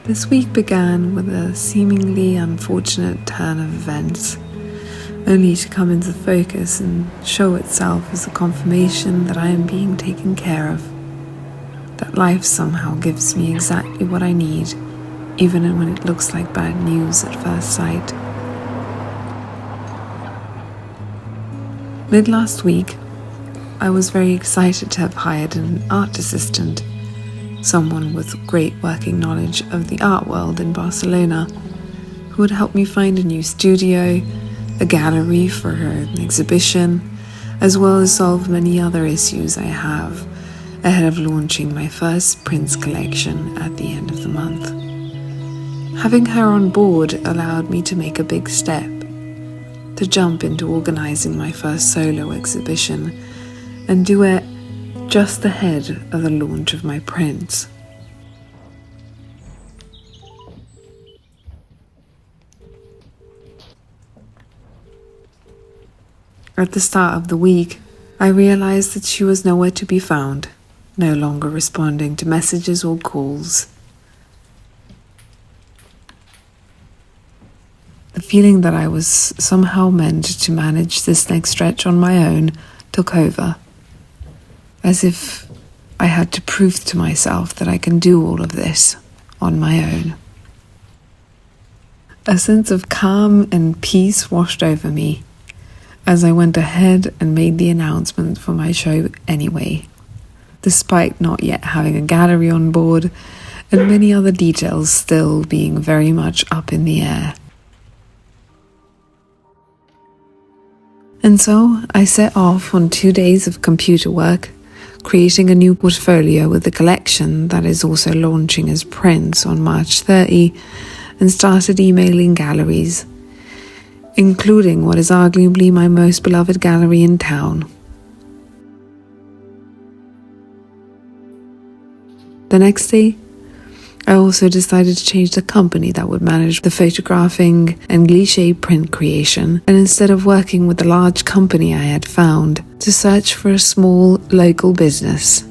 This week began with a seemingly unfortunate turn of events, only to come into focus and show itself as a confirmation that I am being taken care of, that life somehow gives me exactly what I need, even when it looks like bad news at first sight. Mid last week, I was very excited to have hired an art assistant, someone with great working knowledge of the art world in Barcelona, who would help me find a new studio, a gallery for an exhibition, as well as solve many other issues I have ahead of launching my first prints collection at the end of the month. Having her on board allowed me to make a big step, to jump into organizing my first solo exhibition and do it just ahead of the launch of my prints. At the start of the week, I realized that she was nowhere to be found, no longer responding to messages or calls. The feeling that I was somehow meant to manage this next stretch on my own took over, as if I had to prove to myself that I can do all of this on my own. A sense of calm and peace washed over me as I went ahead and made the announcement for my show anyway, despite not yet having a gallery on board and many other details still being very much up in the air. And so I set off on 2 days of computer work, creating a new portfolio with a collection that is also launching as prints on March 30, and started emailing galleries, including what is arguably my most beloved gallery in town. The next day, I also decided to change the company that would manage the photographing and cliché print creation, and instead of working with the large company I had found, to search for a small local business.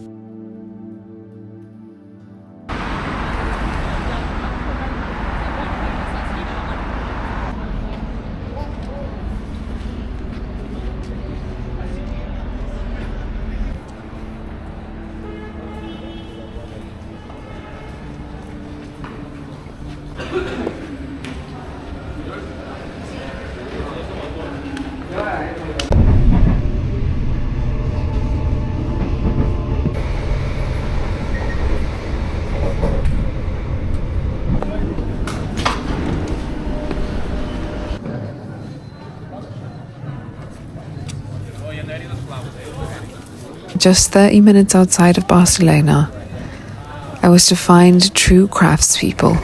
Just 30 minutes outside of Barcelona, I was to find true craftspeople.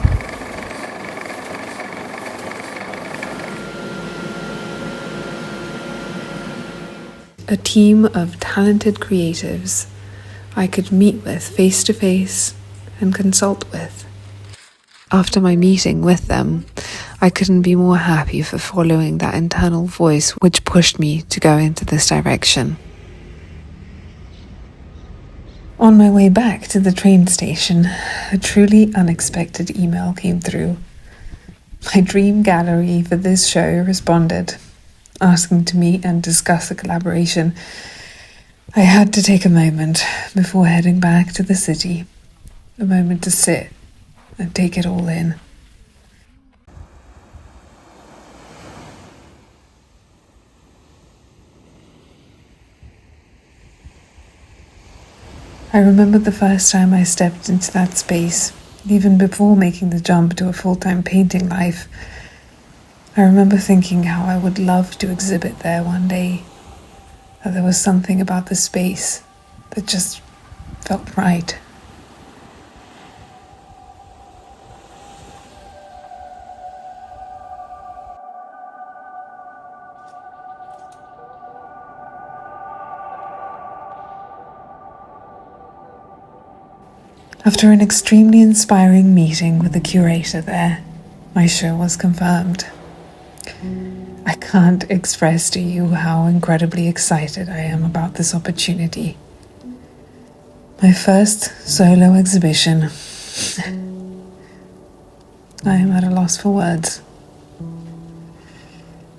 A team of talented creatives I could meet with face to face and consult with. After my meeting with them, I couldn't be more happy for following that internal voice which pushed me to go into this direction. On my way back to the train station, a truly unexpected email came through. My dream gallery for this show responded, asking to meet and discuss a collaboration. I had to take a moment before heading back to the city, a moment to sit and take it all in. I remember the first time I stepped into that space, even before making the jump to a full-time painting life. I remember thinking how I would love to exhibit there one day, that there was something about the space that just felt right. After an extremely inspiring meeting with the curator there, my show was confirmed. I can't express to you how incredibly excited I am about this opportunity. My first solo exhibition. I am at a loss for words.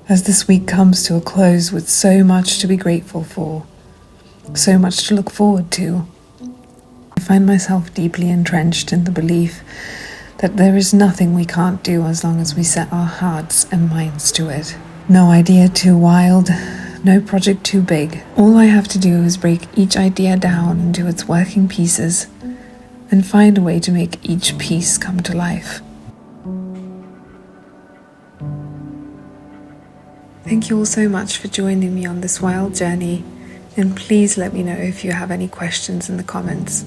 As this week comes to a close with so much to be grateful for, so much to look forward to, I find myself deeply entrenched in the belief that there is nothing we can't do as long as we set our hearts and minds to it. No idea too wild, no project too big. All I have to do is break each idea down into its working pieces and find a way to make each piece come to life. Thank you all so much for joining me on this wild journey, and please let me know if you have any questions in the comments.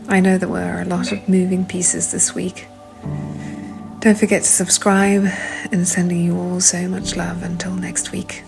I know that there are a lot of moving pieces this week. Don't forget to subscribe, and sending you all so much love until next week.